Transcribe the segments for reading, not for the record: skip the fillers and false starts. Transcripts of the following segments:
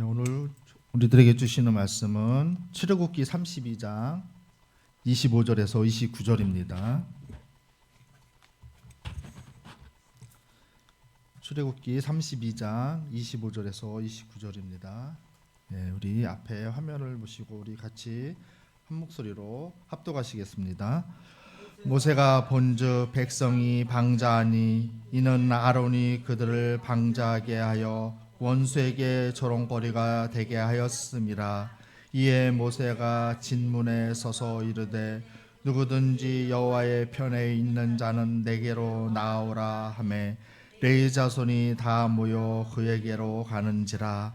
오늘 우리들에게 주시는 말씀은 출애굽기 32장 25절에서 29절입니다. 출애굽기 32장 25절에서 29절입니다. 우리 앞에 화면을 보시고 우리 같이 한 목소리로 합독하시겠습니다. 모세가 본즉 백성이 방자하니 이는 아론이 그들을 방자하게 하여 원수에게 조롱거리가 되게 하였음이라. 이에 모세가 진문에 서서 이르되 누구든지 여호와의 편에 있는 자는 내게로 나오라 하매 레위 자손이 다 모여 그에게로 가는지라.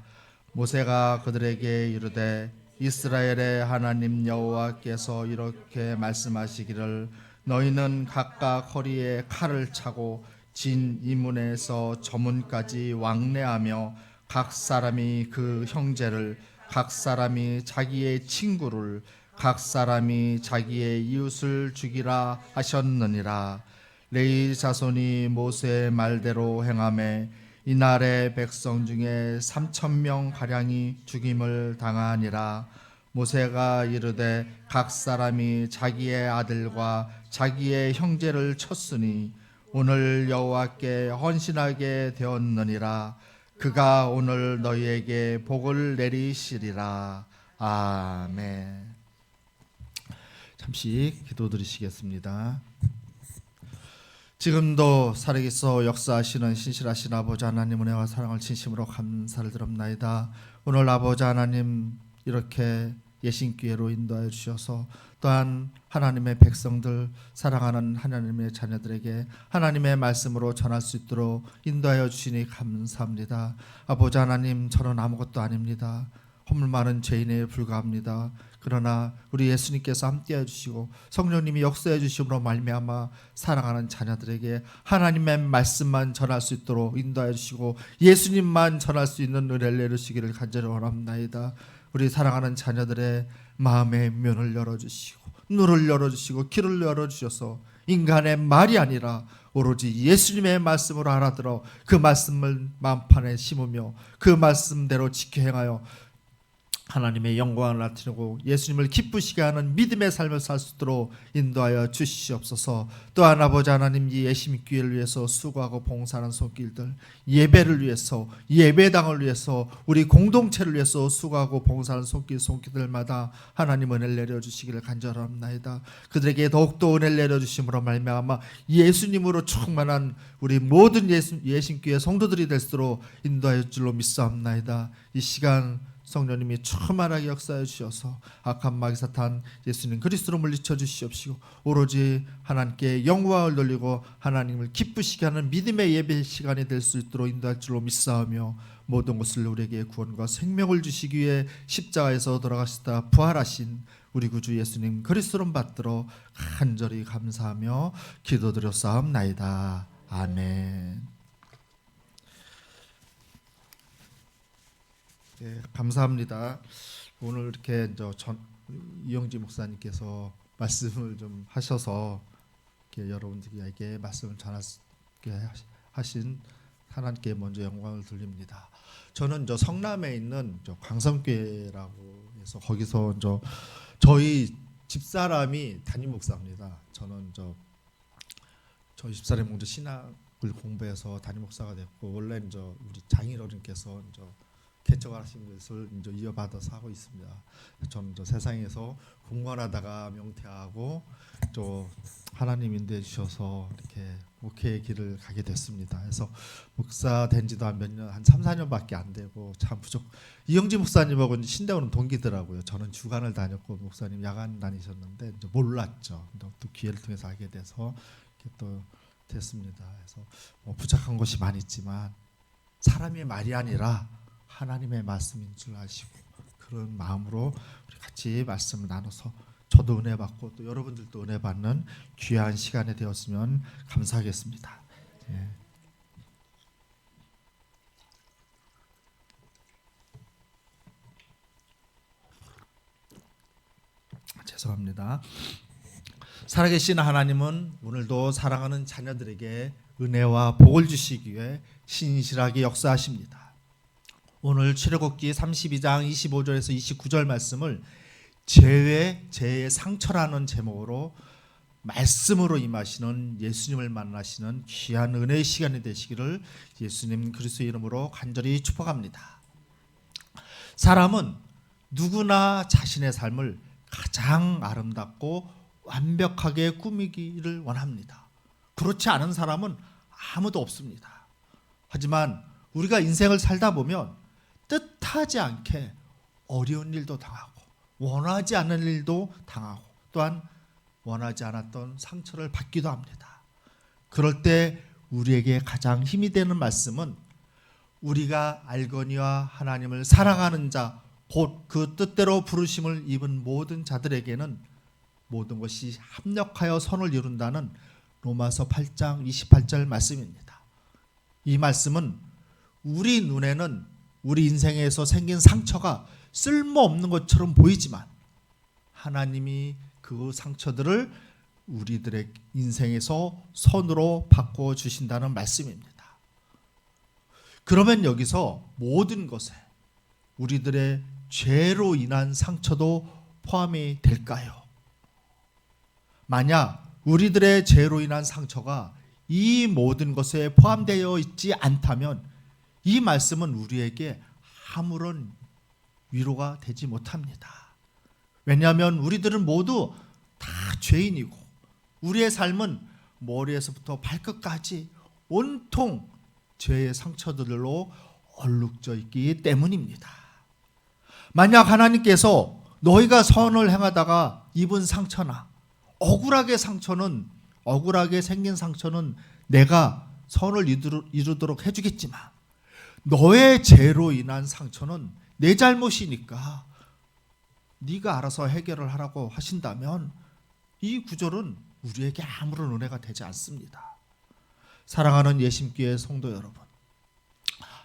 모세가 그들에게 이르되 이스라엘의 하나님 여호와께서 이렇게 말씀하시기를 너희는 각각 허리에 칼을 차고 진 이문에서 저문까지 왕래하며 각 사람이 그 형제를, 각 사람이 자기의 친구를, 각 사람이 자기의 이웃을 죽이라 하셨느니라. 레위 자손이 모세의 말대로 행하매 이날에 백성 중에 3,000명 가량이 죽임을 당하니라. 모세가 이르되 각 사람이 자기의 아들과 자기의 형제를 쳤으니 오늘 여호와께 헌신하게 되었느니라. 그가 오늘 너희에게 복을 내리시리라. 아멘. 잠시 기도드리시겠습니다. 지금도 살아계서 역사하시는 신실하신 아버지 하나님 은혜와 사랑을 진심으로 감사를 드립나이다. 오늘 아버지 하나님 이렇게 예신기회로 인도하여 주셔서 또한 하나님의 백성들, 사랑하는 하나님의 자녀들에게 하나님의 말씀으로 전할 수 있도록 인도하여 주시니 감사합니다. 아버지 하나님, 저는 아무것도 아닙니다. 허물 많은 죄인에 불과합니다. 그러나 우리 예수님께서 함께해 주시고 성령님이 역사해 주심으로 말미암아 사랑하는 자녀들에게 하나님의 말씀만 전할 수 있도록 인도하여 주시고 예수님만 전할 수 있는 은혜를 내려주시기를 간절히 원합나이다. 우리 사랑하는 자녀들의 마음의 면을 열어주시고 눈을 열어주시고 귀를 열어주셔서 인간의 말이 아니라 오로지 예수님의 말씀으로 알아들어 그 말씀을 마음판에 심으며 그 말씀대로 지켜 행하여 하나님의 영광을 나타내고 예수님을 기쁘시게 하는 믿음의 삶을 살 수 있도록 인도하여 주시옵소서. 또한 아버지 하나님, 이 예심기회를 위해서 수고하고 봉사하는 손길들, 예배를 위해서, 예배당을 위해서, 우리 공동체를 위해서 수고하고 봉사하는 손길들마다 하나님 은혜를 내려주시기를 간절합나이다. 그들에게 더욱더 은혜를 내려주심으로 말미암아 예수님으로 충만한 우리 모든 예심기회 성도들이 될수록 인도하여 줄로 믿사옵나이다. 이 시간 성령님이 충만하게 역사해 주셔서 악한 마귀 사탄 예수님 그리스도로 물리쳐 주시옵시고 오로지 하나님께 영광을 돌리고 하나님을 기쁘시게 하는 믿음의 예배 시간이 될 수 있도록 인도할 줄로 믿사오며 모든 것을 우리에게 구원과 생명을 주시기 위해 십자가에서 돌아가시다 부활하신 우리 구주 예수님 그리스도로 받들어 간절히 감사하며 기도드렸사옵나이다. 아멘. 감사합니다. 오늘 이렇게 이영지 목사님께서 말씀을 좀 하셔서 이렇게 여러분들에게 말씀을 전하게 하신 하나님께 먼저 영광을 돌립니다. 저는 성남에 있는 광성교회라고 해서 거기서 저희 집사람이 담임 목사입니다. 저는 저희 집사람이 먼저 신학을 공부해서 담임 목사가 됐고 원래 우리 장인어른께서 개척하신 것을 이어받아서 하고 있습니다. 저는 세상에서 공부하다가 명퇴하고 또 하나님 인도해 주셔서 이렇게 목회의 길을 가게 됐습니다. 그래서 목사 된 지도 한 몇 년, 한 3, 4년밖에 안 되고 참 부족. 이영지 목사님하고 신대원은 동기더라고요. 저는 주간을 다녔고 목사님 야간 다니셨는데 몰랐죠. 또 기회를 통해서 알게 돼서 이렇게 또 됐습니다. 그래서 부족한 것이 많이 있지만 사람의 말이 아니라 하나님의 말씀인 줄 아시고 그런 마음으로 우리 같이 말씀을 나눠서 저도 은혜 받고 또 여러분들도 은혜 받는 귀한 시간이 되었으면 감사하겠습니다. 죄송합니다. 살아계신 하나님은 오늘도 사랑하는 자녀들에게 은혜와 복을 주시기 위해 신실하게 역사하십니다. 오늘 출애굽기 32장 25절에서 29절 말씀을 죄의 상처라는 제목으로 말씀으로 임하시는 예수님을 만나시는 귀한 은혜의 시간이 되시기를 예수님 그리스도의 이름으로 간절히 축복합니다. 사람은 누구나 자신의 삶을 가장 아름답고 완벽하게 꾸미기를 원합니다. 그렇지 않은 사람은 아무도 없습니다. 하지만 우리가 인생을 살다 보면 뜻하지 않게 어려운 일도 당하고 원하지 않은 일도 당하고 또한 원하지 않았던 상처를 받기도 합니다. 그럴 때 우리에게 가장 힘이 되는 말씀은 우리가 알거니와 하나님을 사랑하는 자 곧 그 뜻대로 부르심을 입은 모든 자들에게는 모든 것이 합력하여 선을 이룬다는 로마서 8장 28절 말씀입니다. 이 말씀은 우리 눈에는 우리 인생에서 생긴 상처가 쓸모없는 것처럼 보이지만 하나님이 그 상처들을 우리들의 인생에서 선으로 바꿔 주신다는 말씀입니다. 그러면 여기서 모든 것에 우리들의 죄로 인한 상처도 포함이 될까요? 만약 우리들의 죄로 인한 상처가 이 모든 것에 포함되어 있지 않다면 이 말씀은 우리에게 아무런 위로가 되지 못합니다. 왜냐하면 우리들은 모두 다 죄인이고 우리의 삶은 머리에서부터 발끝까지 온통 죄의 상처들로 얼룩져 있기 때문입니다. 만약 하나님께서 너희가 선을 행하다가 입은 상처나 억울하게 생긴 상처는 내가 선을 이루도록 해주겠지만 너의 죄로 인한 상처는 내 잘못이니까 네가 알아서 해결을 하라고 하신다면 이 구절은 우리에게 아무런 은혜가 되지 않습니다. 사랑하는 예심교회 성도 여러분,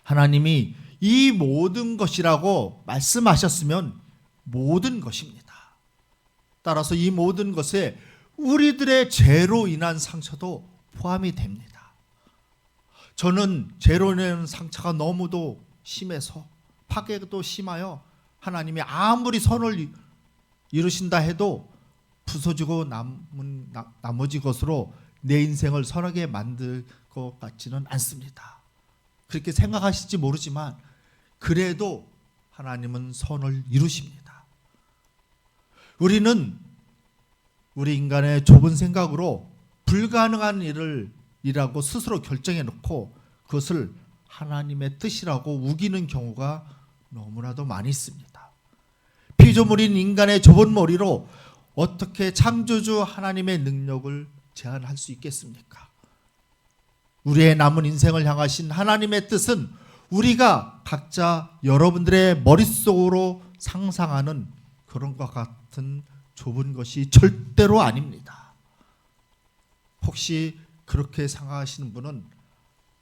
하나님이 이 모든 것이라고 말씀하셨으면 모든 것입니다. 따라서 이 모든 것에 우리들의 죄로 인한 상처도 포함이 됩니다. 저는 죄로 인한 상처가 너무도 심해서 파괴도 심하여 하나님이 아무리 선을 이루신다 해도 부서지고 남은 나머지 것으로 내 인생을 선하게 만들 것 같지는 않습니다. 그렇게 생각하실지 모르지만 그래도 하나님은 선을 이루십니다. 우리는 우리 인간의 좁은 생각으로 불가능한 일이라고 스스로 결정해 놓고 그것을 하나님의 뜻이라고 우기는 경우가 너무나도 많이 있습니다. 피조물인 인간의 좁은 머리로 어떻게 창조주 하나님의 능력을 제한할 수 있겠습니까? 우리의 남은 인생을 향하신 하나님의 뜻은 우리가 각자 여러분들의 머릿속으로 상상하는 그런 것 같은 좁은 것이 절대로 아닙니다. 혹시 그렇게 생각하시는 분은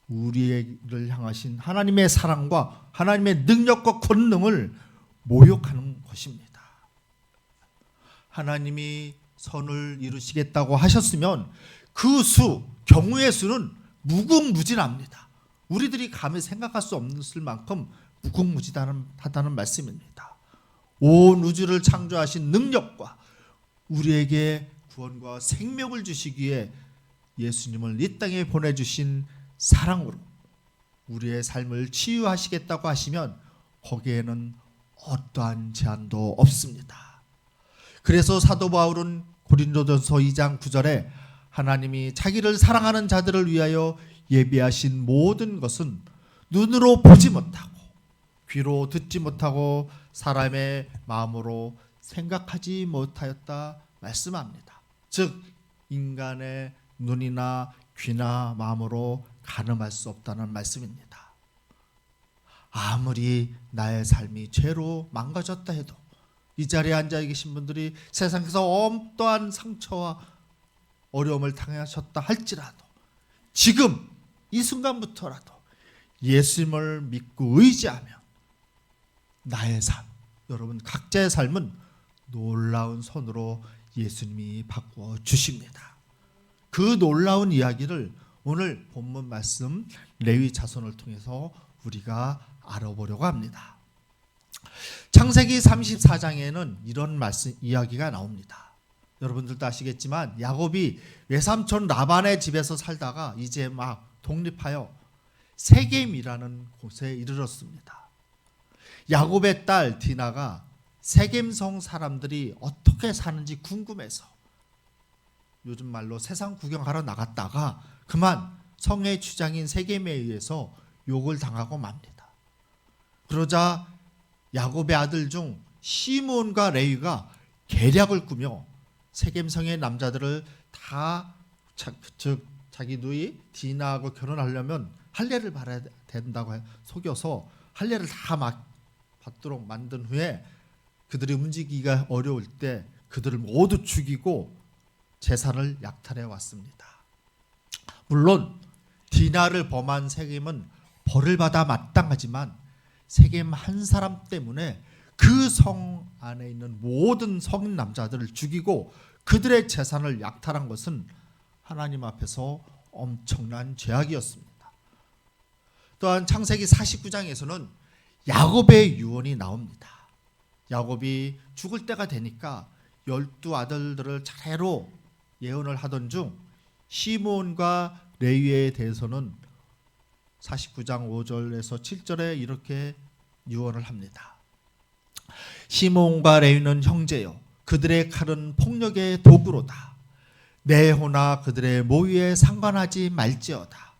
우리를 향하신 하나님의 사랑과 하나님의 능력과 권능을 모욕하는 것입니다. 하나님이 선을 이루시겠다고 하셨으면 그 경우의 수는 무궁무진합니다. 우리들이 감히 생각할 수 없을 만큼 무궁무진하다는 말씀입니다. 온 우주를 창조하신 능력과 우리에게 구원과 생명을 주시기에 예수님을 이 땅에 보내주신 사랑으로 우리의 삶을 치유하시겠다고 하시면 거기에는 어떠한 제한도 없습니다. 그래서 사도 바울은 고린도전서 2장 9절에 하나님이 자기를 사랑하는 자들을 위하여 예비하신 모든 것은 눈으로 보지 못하고 귀로 듣지 못하고 사람의 마음으로 생각하지 못하였다 말씀합니다. 즉 인간의 눈이나 귀나 마음으로 가늠할 수 없다는 말씀입니다. 아무리 나의 삶이 죄로 망가졌다 해도 이 자리에 앉아 계신 분들이 세상에서 어떠한 상처와 어려움을 당하셨다 할지라도 지금 이 순간부터라도 예수님을 믿고 의지하면 나의 삶, 여러분 각자의 삶은 놀라운 선으로 예수님이 바꾸어 주십니다. 그 놀라운 이야기를 오늘 본문 말씀 레위 자손을 통해서 우리가 알아보려고 합니다. 창세기 34장에는 이런 말씀 이야기가 나옵니다. 여러분들도 아시겠지만 야곱이 외삼촌 라반의 집에서 살다가 이제 막 독립하여 세겜이라는 곳에 이르렀습니다. 야곱의 딸 디나가 세겜성 사람들이 어떻게 사는지 궁금해서 요즘 말로 세상 구경하러 나갔다가 그만 성의 주장인 세겜에 의해서 욕을 당하고 맙니다. 그러자 야곱의 아들 중 시므온과 레위가 계략을 꾸며 세겜성의 남자들을 다 자기 누이 디나하고 결혼하려면 할례를 받아야 된다고 속여서 할례를 다 받도록 만든 후에 그들이 움직이기가 어려울 때 그들을 모두 죽이고 재산을 약탈해 왔습니다. 물론 디나를 범한 세겜은 벌을 받아 마땅하지만 세겜 한 사람 때문에 그 성 안에 있는 모든 성인 남자들을 죽이고 그들의 재산을 약탈한 것은 하나님 앞에서 엄청난 죄악이었습니다. 또한 창세기 49장에서는 야곱의 유언이 나옵니다. 야곱이 죽을 때가 되니까 12아들들을 차례로 예언을 하던 중 시므온과 레위에 대해서는 49장 5절에서 7절에 이렇게 유언을 합니다. 시므온과 레위는 형제요 그들의 칼은 폭력의 도구로다. 내 호나 그들의 모유에 상관하지 말지어다.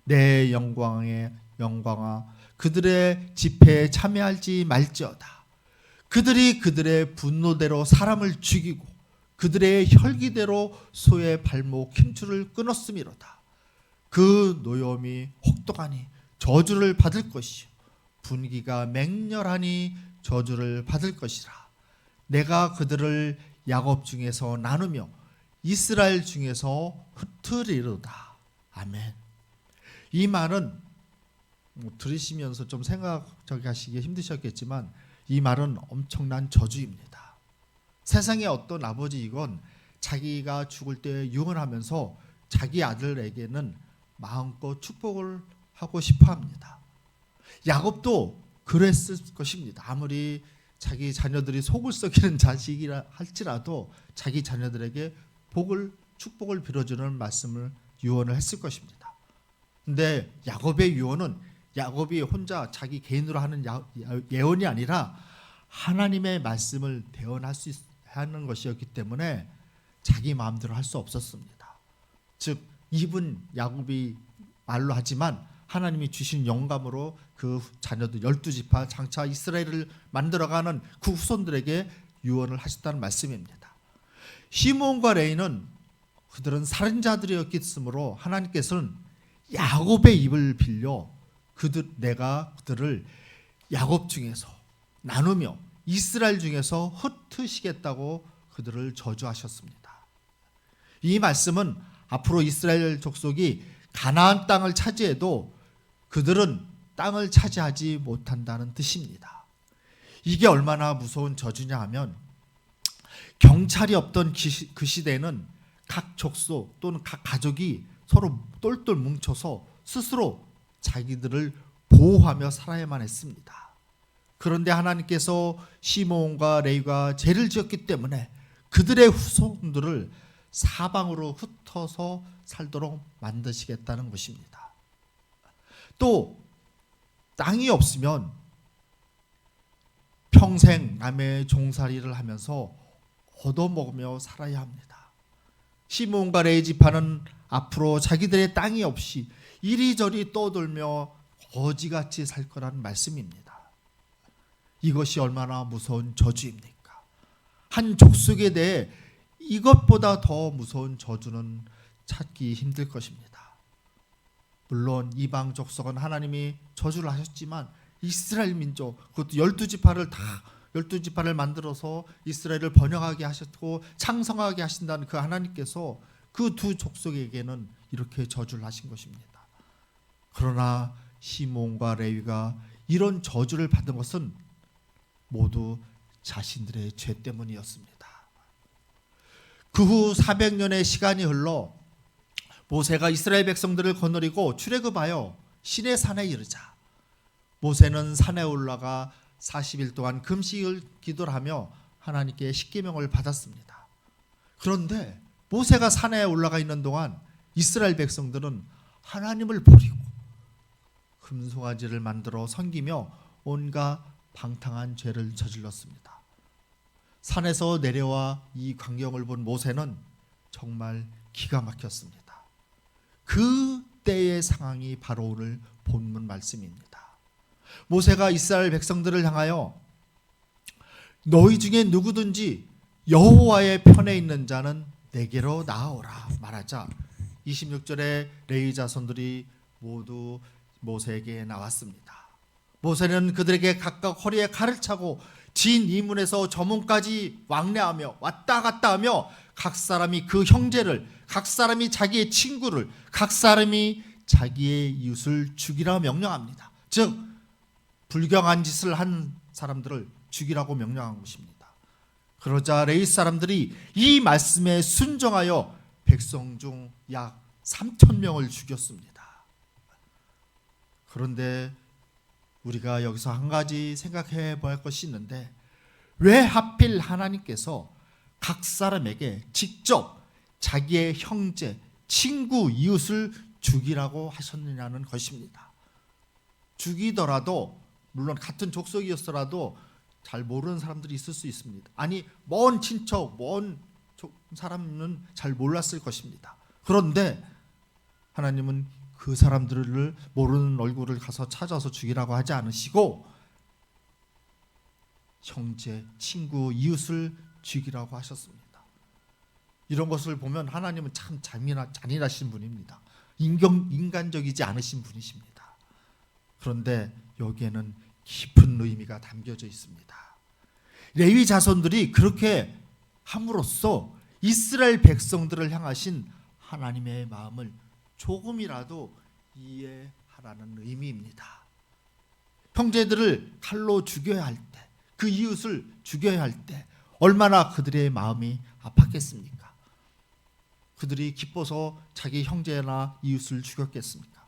내 영광아 그들의 집회에 참여하지 말지어다. 그들이 그들의 분노대로 사람을 죽이고 그들의 혈기대로 소의 발목 힘줄을 끊었음이로다. 그 노염이 혹독하니 저주를 받을 것이요 분기가 맹렬하니 저주를 받을 것이라. 내가 그들을 야곱 중에서 나누며 이스라엘 중에서 흩으리로다. 아멘. 이 말은 들으시면서 좀 생각하시기 힘드셨겠지만 이 말은 엄청난 저주입니다. 세상의 어떤 아버지이건 자기가 죽을 때 유언하면서 자기 아들에게는 마음껏 축복을 하고 싶어 합니다. 야곱도 그랬을 것입니다. 아무리 자기 자녀들이 속을 썩이는 자식이라 할지라도 자기 자녀들에게 축복을 빌어주는 말씀을 유언을 했을 것입니다. 근데 야곱의 유언은 야곱이 혼자 자기 개인으로 하는 예언이 아니라 하나님의 말씀을 대언할 수 하는 것이었기 때문에 자기 마음대로 할 수 없었습니다. 즉 입은 야곱이 말로 하지만 하나님이 주신 영감으로 그 자녀들 12지파 장차 이스라엘을 만들어가는 그 후손들에게 유언을 하셨다는 말씀입니다. 시므온과 레위는 그들은 살인자들이었으므로 하나님께서는 야곱의 입을 빌려 내가 그들을 야곱 중에서 나누며 이스라엘 중에서 흩으시겠다고 그들을 저주하셨습니다. 이 말씀은 앞으로 이스라엘 족속이 가나안 땅을 차지해도 그들은 땅을 차지하지 못한다는 뜻입니다. 이게 얼마나 무서운 저주냐 하면 경찰이 없던 그 시대에는 각 족속 또는 각 가족이 서로 똘똘 뭉쳐서 스스로 자기들을 보호하며 살아야만 했습니다. 그런데 하나님께서 시므온과 레위가 죄를 지었기 때문에 그들의 후손들을 사방으로 흩어서 살도록 만드시겠다는 것입니다. 또 땅이 없으면 평생 남의 종살이를 하면서 얻어먹으며 살아야 합니다. 시므온과 레위 지파는 앞으로 자기들의 땅이 없이 이리저리 떠돌며 거지같이 살 거라는 말씀입니다. 이것이 얼마나 무서운 저주입니까? 한 족속에 대해 이것보다 더 무서운 저주는 찾기 힘들 것입니다. 물론 이방 족속은 하나님이 저주를 하셨지만 이스라엘 민족 그것도 12지파를 만들어서 이스라엘을 번영하게 하셨고 창성하게 하신다는 그 하나님께서 그 두 족속에게는 이렇게 저주를 하신 것입니다. 그러나 시므온과 레위가 이런 저주를 받은 것은 모두 자신들의 죄 때문이었습니다. 그 후 400년의 시간이 흘러 모세가 이스라엘 백성들을 거느리고 출애굽하여 시내산에 이르자 모세는 산에 올라가 40일 동안 금식을 기도를 하며 하나님께 십계명을 받았습니다. 그런데 모세가 산에 올라가 있는 동안 이스라엘 백성들은 하나님을 버리고 금송아지를 만들어 섬기며 온갖 방탕한 죄를 저질렀습니다. 산에서 내려와 이 광경을 본 모세는 정말 기가 막혔습니다. 그 때의 상황이 바로 오늘 본문 말씀입니다. 모세가 이스라엘 백성들을 향하여 너희 중에 누구든지 여호와의 편에 있는 자는 내게로 나아오라 말하자 26절에 레위 자손들이 모두 모세에게 나왔습니다. 모세는 그들에게 각각 허리에 칼을 차고 진 이문에서 저 문까지 왕래하며 왔다 갔다 하며 각 사람이 그 형제를, 각 사람이 자기의 친구를, 각 사람이 자기의 이웃을 죽이라 명령합니다. 즉 불경한 짓을 한 사람들을 죽이라고 명령한 것입니다. 그러자 레위 사람들이 이 말씀에 순종하여 백성 중 약 3,000명을 죽였습니다. 그런데 우리가 여기서 한 가지 생각해 볼 것이 있는데 왜 하필 하나님께서 각 사람에게 직접 자기의 형제, 친구, 이웃을 죽이라고 하셨느냐는 것입니다. 죽이더라도 물론 같은 족속이었더라도 잘 모르는 사람들이 있을 수 있습니다. 아니 먼 친척, 먼 사람은 잘 몰랐을 것입니다. 그런데 하나님은 그 사람들을 모르는 얼굴을 가서 찾아서 죽이라고 하지 않으시고 형제, 친구, 이웃을 죽이라고 하셨습니다. 이런 것을 보면 하나님은 참 잔인하신 분입니다. 인간적이지 않으신 분이십니다. 그런데 여기에는 깊은 의미가 담겨져 있습니다. 레위 자손들이 그렇게 함으로써 이스라엘 백성들을 향하신 하나님의 마음을 조금이라도 이해하라는 의미입니다. 형제들을 칼로 죽여야 할 때, 그 이웃을 죽여야 할 때 얼마나 그들의 마음이 아팠겠습니까? 그들이 기뻐서 자기 형제나 이웃을 죽였겠습니까?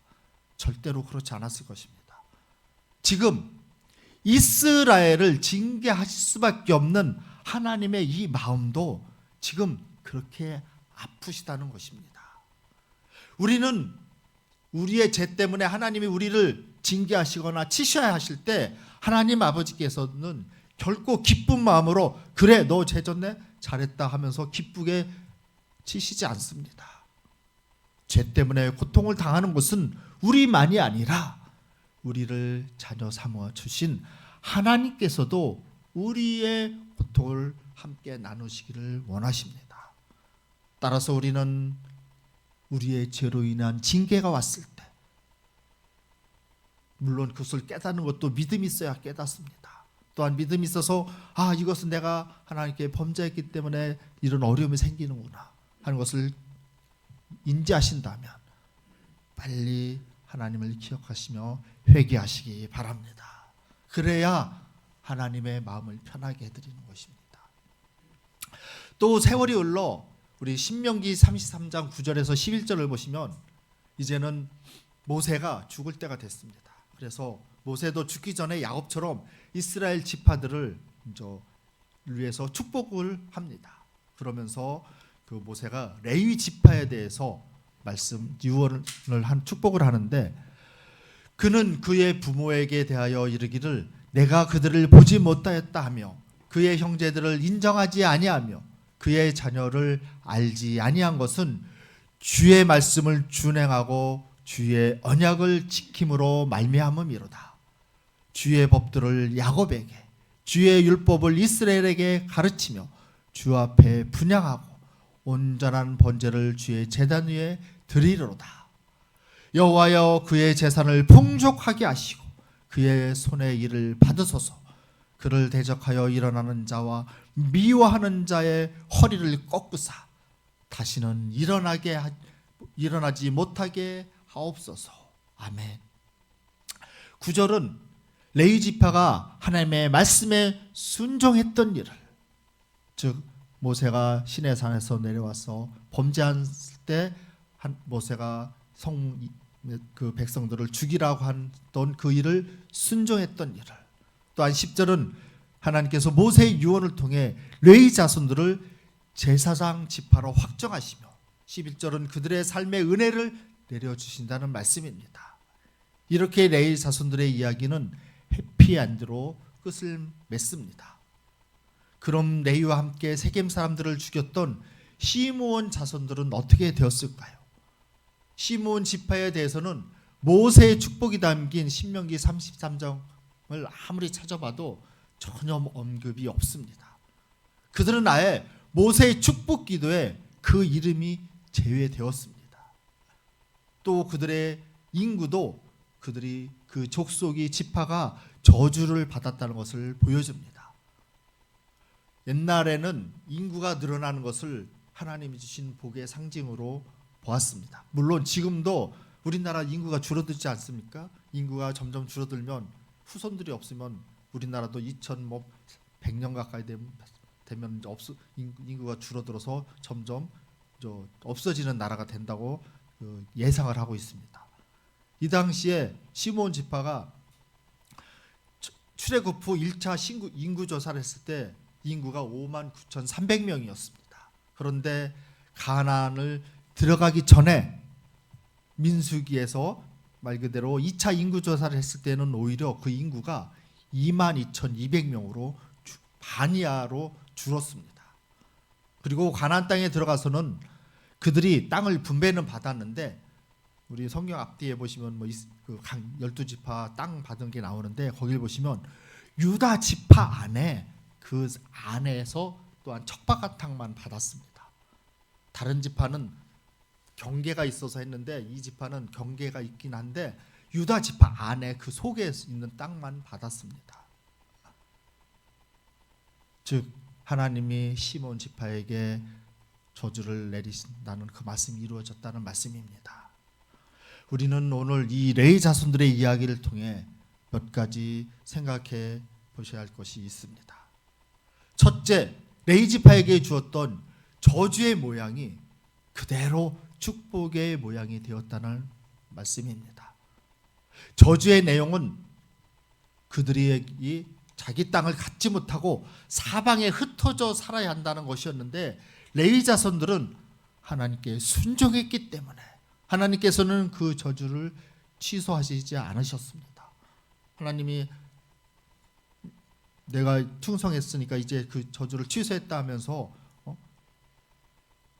절대로 그렇지 않았을 것입니다. 지금 이스라엘을 징계하실 수밖에 없는 하나님의 이 마음도 지금 그렇게 아프시다는 것입니다. 우리는 우리의 죄 때문에 하나님이 우리를 징계하시거나 치셔야 하실 때 하나님 아버지께서는 결코 기쁜 마음으로 그래 너 죄 졌네 잘했다 하면서 기쁘게 치시지 않습니다. 죄 때문에 고통을 당하는 것은 우리만이 아니라 우리를 자녀 삼아 주신 하나님께서도 우리의 고통을 함께 나누시기를 원하십니다. 따라서 우리는 우리의 죄로 인한 징계가 왔을 때 물론 그것을 깨닫는 것도 믿음이 있어야 깨닫습니다. 또한 믿음이 있어서 이것은 내가 하나님께 범죄했기 때문에 이런 어려움이 생기는구나 하는 것을 인지하신다면 빨리 하나님을 기억하시며 회개하시기 바랍니다. 그래야 하나님의 마음을 편하게 해드리는 것입니다. 또 세월이 흘러 우리 신명기 33장 9절에서 11절을 보시면 이제는 모세가 죽을 때가 됐습니다. 그래서 모세도 죽기 전에 야곱처럼 이스라엘 지파들을 위해서 축복을 합니다. 그러면서 그 모세가 레위 지파에 대해서 유언을 한 축복을 하는데 그는 그의 부모에게 대하여 이르기를 내가 그들을 보지 못하였다 하며 그의 형제들을 인정하지 아니하며 그의 자녀를 알지 아니한 것은 주의 말씀을 준행하고 주의 언약을 지킴으로 말미암음이로다. 주의 법들을 야곱에게 주의 율법을 이스라엘에게 가르치며 주 앞에 분향하고 온전한 번제를 주의 제단 위에 드리리로다. 여호와여 그의 재산을 풍족하게 하시고 그의 손의 일을 받으소서. 그를 대적하여 일어나는 자와 미워하는 자의 허리를 꺾으사 다시는 일어나지 못하게 하옵소서. 아멘. 9절은 레위 지파가 하나님의 말씀에 순종했던 일을, 즉 모세가 시내산에서 내려와서 범죄한 때 모세가 그 백성들을 죽이라고 했던 그 일을 순종했던 일을, 또한 10절은 하나님께서 모세의 유언을 통해 레위 자손들을 제사장 지파로 확정하시며 11절은 그들의 삶의 은혜를 내려주신다는 말씀입니다. 이렇게 레위 자손들의 이야기는 해피엔드로 끝을 맺습니다. 그럼 레위와 함께 세겜 사람들을 죽였던 시므온 자손들은 어떻게 되었을까요? 시므온 지파에 대해서는 모세의 축복이 담긴 신명기 33장을 아무리 찾아봐도 전혀 언급이 없습니다. 그들은 아예 모세의 축복 기도에 그 이름이 제외되었습니다. 또 그들의 인구도 그들이 그 족속이 지파가 저주를 받았다는 것을 보여줍니다. 옛날에는 인구가 늘어나는 것을 하나님이 주신 복의 상징으로 보았습니다. 물론 지금도 우리나라 인구가 줄어들지 않습니까? 인구가 점점 줄어들면 후손들이 없으면 우리나라도 2100년 가까이 되면 인구가 줄어들어서 점점 없어지는 나라가 된다고 예상을 하고 있습니다. 이 당시에 시므온 지파가 출애굽 후 1차 인구 조사를 했을 때 인구가 59,300명이었습니다. 그런데 가나안을 들어가기 전에 민수기에서 말 그대로 2차 인구 조사를 했을 때는 오히려 그 인구가 22,200명으로 반 이하로 줄었습니다. 그리고 가나안 땅에 들어가서는 그들이 땅을 분배는 받았는데, 우리 성경 앞뒤에 보시면 그 12지파 땅 받은 게 나오는데, 거길 보시면 유다 지파 안에 그 안에서 또한 척박한 받았습니다. 다른 지파는 경계가 있어서 했는데 이 지파는 경계가 있긴 한데 유다 지파 안에 그 속에 있는 땅만 받았습니다. 즉 하나님이 시므온 지파에게 저주를 내리신다는 그 말씀이 이루어졌다는 말씀입니다. 우리는 오늘 이 레위 자손들의 이야기를 통해 몇 가지 생각해 보셔야 할 것이 있습니다. 첫째, 레위 지파에게 주었던 저주의 모양이 그대로 축복의 모양이 되었다는 말씀입니다. 저주의 내용은 그들이 자기 땅을 갖지 못하고 사방에 흩어져 살아야 한다는 것이었는데, 레위 자손들은 하나님께 순종했기 때문에 하나님께서는 그 저주를 취소하시지 않으셨습니다. 하나님이 내가 충성했으니까 이제 그 저주를 취소했다 하면서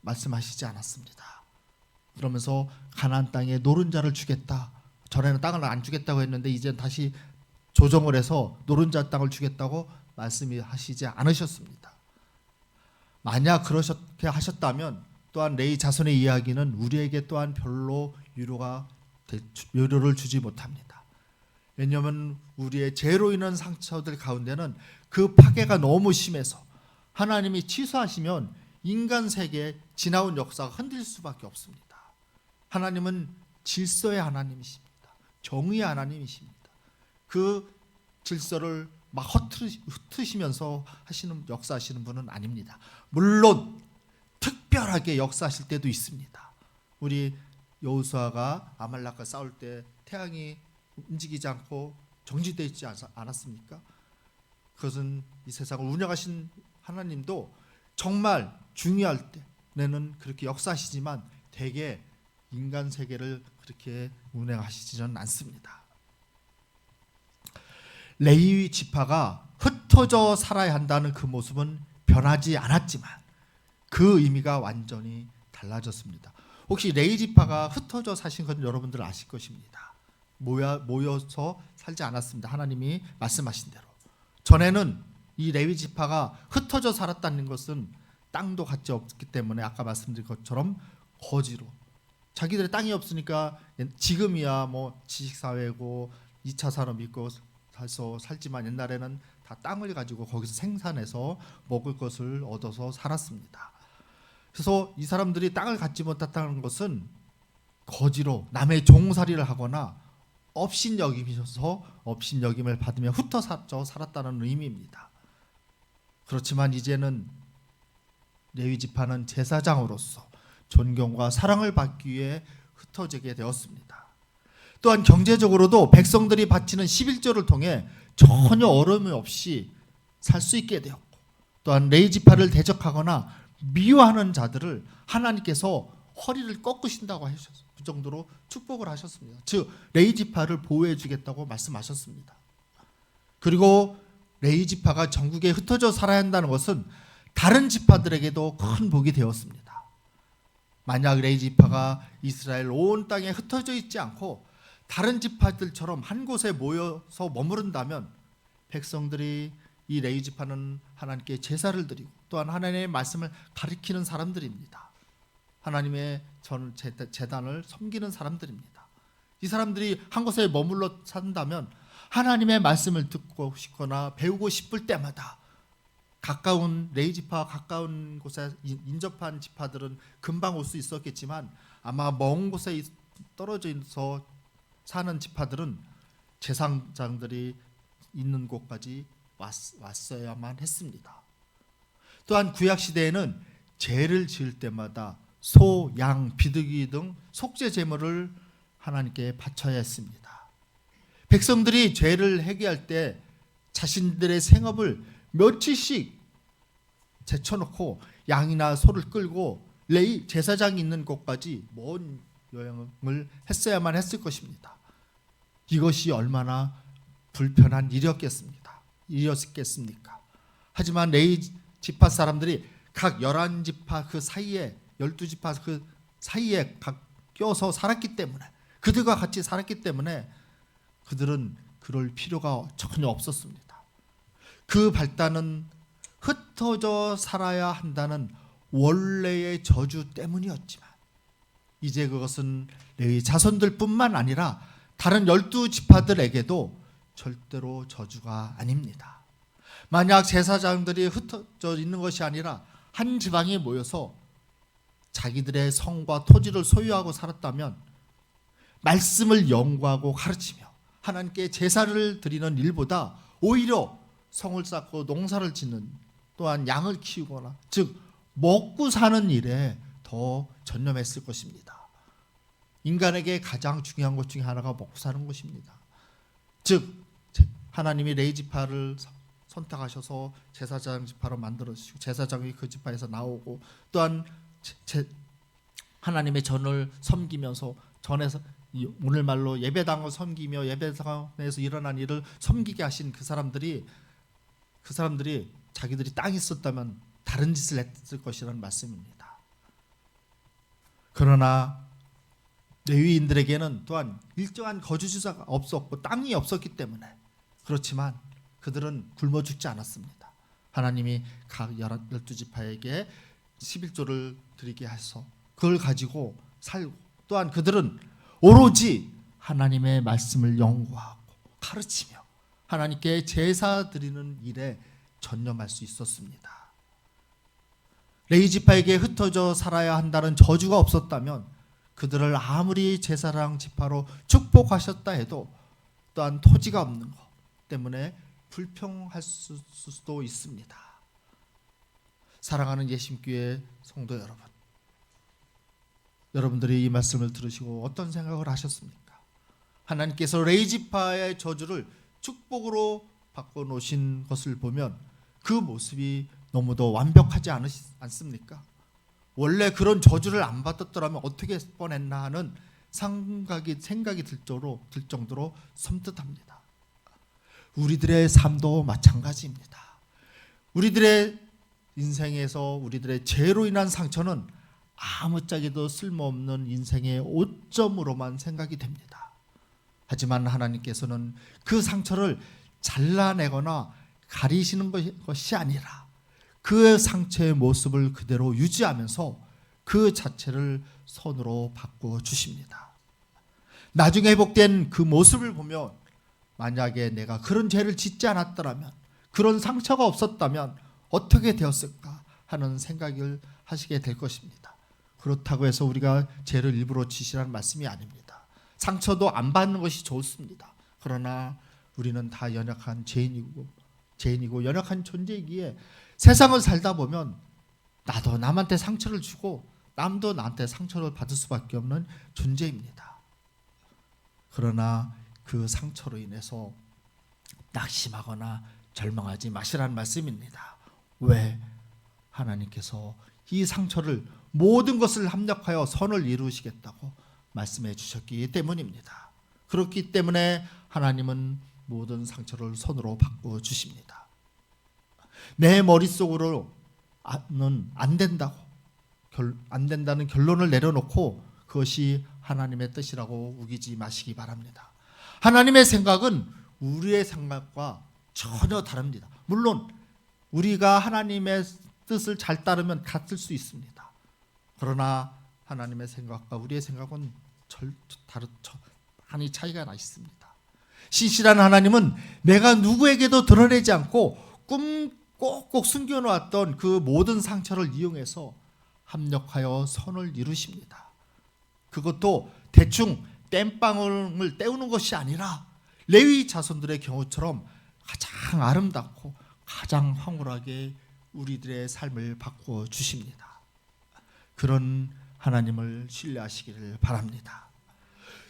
말씀하시지 않았습니다. 그러면서 가나안 땅에 노른자를 주겠다. 전에는 땅을 안 주겠다고 했는데 이제 다시 조정을 해서 노른자 땅을 주겠다고 말씀하시지 않으셨습니다. 만약 그렇게 하셨다면 또한 레위 자손의 이야기는 우리에게 또한 별로 위로를 주지 못합니다. 왜냐하면 우리의 죄로 인한 상처들 가운데는 그 파괴가 너무 심해서 하나님이 취소하시면 인간 세계에 지나온 역사가 흔들릴 수밖에 없습니다. 하나님은 질서의 하나님이십니다. 정의의 하나님이십니다. 그 질서를 막 흩으시면서 역사하시는 분은 아닙니다. 물론 특별하게 역사하실 때도 있습니다. 우리 여호수아가 아말렉과 싸울 때 태양이 움직이지 않고 정지되어 있지 않았습니까? 그것은 이 세상을 운영하신 하나님도 정말 중요할 때는 그렇게 역사하시지만 대개 인간 세계를 그렇게 운행하시지는 않습니다. 레위 지파가 흩어져 살아야 한다는 그 모습은 변하지 않았지만 그 의미가 완전히 달라졌습니다. 혹시 레위 지파가 흩어져 사신 건 여러분들 아실 것입니다. 모여서 살지 않았습니다. 하나님이 말씀하신 대로. 전에는 이 레위 지파가 흩어져 살았다는 것은 땅도 같이 없기 때문에 아까 말씀드린 것처럼 거지로, 자기들의 땅이 없으니까 지금이야 뭐 지식사회고 2차 산업 있고 살지만 옛날에는 다 땅을 가지고 거기서 생산해서 먹을 것을 얻어서 살았습니다. 그래서 이 사람들이 땅을 갖지 못했다는 것은 거지로 남의 종살이를 하거나 업신여김을 받으며 흩어져 살았다는 의미입니다. 그렇지만 이제는 레위 지파는 제사장으로서 존경과 사랑을 받기 위해 흩어지게 되었습니다. 또한 경제적으로도 백성들이 바치는 11조를 통해 전혀 어려움이 없이 살 수 있게 되었고, 또한 레위지파를 대적하거나 미워하는 자들을 하나님께서 허리를 꺾으신다고 하셨어요. 그 정도로 축복을 하셨습니다. 즉 레위지파를 보호해 주겠다고 말씀하셨습니다. 그리고 레위지파가 전국에 흩어져 살아야 한다는 것은 다른 지파들에게도 큰 복이 되었습니다. 만약 레위지파가 이스라엘 온 땅에 흩어져 있지 않고 다른 지파들처럼 한 곳에 모여서 머무른다면 백성들이 이 레위지파는 하나님께 제사를 드리고 또한 하나님의 말씀을 가리키는 사람들입니다. 하나님의 제단을 섬기는 사람들입니다. 이 사람들이 한 곳에 머물러 산다면 하나님의 말씀을 듣고 싶거나 배우고 싶을 때마다 가까운 레위지파 가까운 곳에 인접한 지파들은 금방 올 수 있었겠지만 아마 먼 곳에 떨어져서 사는 지파들은 제사장들이 있는 곳까지 왔어야만 했습니다. 또한 구약 시대에는 제를 지을 때마다 소, 양, 비둘기 등 속죄 제물을 하나님께 바쳐야 했습니다. 백성들이 죄를 회개할 때 자신들의 생업을 며칠씩 제쳐놓고 양이나 소를 끌고 레위 제사장이 있는 곳까지 먼 여행을 했어야만 했을 것입니다. 이것이 얼마나 불편한 일이었겠습니까? 하지만 레위 지파 사람들이 각 11지파 그 사이에 12지파 그 사이에 각 껴서 살았기 때문에 그들과 같이 살았기 때문에 그들은 그럴 필요가 전혀 없었습니다. 그 발단은 흩어져 살아야 한다는 원래의 저주 때문이었지만 이제 그것은 레위 자손들뿐만 아니라 다른 12지파들에게도 절대로 저주가 아닙니다. 만약 제사장들이 흩어져 있는 것이 아니라 한 지방에 모여서 자기들의 성과 토지를 소유하고 살았다면 말씀을 연구하고 가르치며 하나님께 제사를 드리는 일보다 오히려 성을 쌓고 농사를 짓는 또한 양을 키우거나 즉 먹고 사는 일에 더 전념했을 것입니다. 인간에게 가장 중요한 것 중에 하나가 먹고 사는 것입니다. 즉 하나님이 레위지파를 선택하셔서 제사장 지파로 만들어주시고 제사장이 그 지파에서 나오고 또한 하나님의 전을 섬기면서 전에서 오늘 말로 예배당을 섬기며 예배당에서 일어난 일을 섬기게 하신 그 사람들이 자기들이 땅이 있었다면 다른 짓을 했을 것이라는 말씀입니다. 그러나 레위인들에게는 또한 일정한 거주지가 없었고 땅이 없었기 때문에 그렇지만 그들은 굶어 죽지 않았습니다. 하나님이 각 12지파에게 11조를 드리게 해서 그걸 가지고 살고 또한 그들은 오로지 하나님의 말씀을 연구하고 가르치며 하나님께 제사 드리는 일에 전념할 수 있었습니다. 레위지파에게 흩어져 살아야 한다는 저주가 없었다면 그들을 아무리 제사장 지파로 축복하셨다 해도 또한 토지가 없는 것 때문에 불평할 수도 있습니다. 사랑하는 예심교회 성도 여러분, 여러분들이 이 말씀을 들으시고 어떤 생각을 하셨습니까? 하나님께서 레위지파의 저주를 축복으로 바꿔놓으신 것을 보면 그 모습이 너무도 완벽하지 않습니까? 원래 그런 저주를 안 받았더라면 어떻게 뻔했나 하는 생각이 들 정도로 섬뜩합니다. 우리들의 삶도 마찬가지입니다. 우리들의 인생에서 우리들의 죄로 인한 상처는 아무짝에도 쓸모없는 인생의 오점으로만 생각이 됩니다. 하지만 하나님께서는 그 상처를 잘라내거나 가리시는 것이 아니라 그 상처의 모습을 그대로 유지하면서 그 자체를 선으로 바꾸어 주십니다. 나중에 회복된 그 모습을 보면 만약에 내가 그런 죄를 짓지 않았더라면 그런 상처가 없었다면 어떻게 되었을까 하는 생각을 하시게 될 것입니다. 그렇다고 해서 우리가 죄를 일부러 지시라는 말씀이 아닙니다. 상처도 안 받는 것이 좋습니다. 그러나 우리는 다 연약한 죄인이고 연약한 존재이기에 세상을 살다 보면 나도 남한테 상처를 주고 남도 나한테 상처를 받을 수밖에 없는 존재입니다. 그러나 그 상처로 인해서 낙심하거나 절망하지 마시라는 말씀입니다. 왜? 하나님께서 이 상처를 모든 것을 합력하여 선을 이루시겠다고 말씀해 주셨기 때문입니다. 그렇기 때문에 하나님은 모든 상처를 손으로 바꾸어 주십니다. 내 머릿속으로는 안 된다고, 안 된다는 결론을 내려놓고 그것이 하나님의 뜻이라고 우기지 마시기 바랍니다. 하나님의 생각은 우리의 생각과 전혀 다릅니다. 물론 우리가 하나님의 뜻을 잘 따르면 같을 수 있습니다. 그러나 하나님의 생각과 우리의 생각은 많이 차이가 나 있습니다. 신실한 하나님은 내가 누구에게도 드러내지 않고 꼭꼭 숨겨놓았던 그 모든 상처를 이용해서 합력하여 선을 이루십니다. 그것도 대충 땜빵을 때우는 것이 아니라 레위 자손들의 경우처럼 가장 아름답고 가장 황홀하게 우리들의 삶을 바꾸어 주십니다. 그런 하나님을 신뢰하시기를 바랍니다.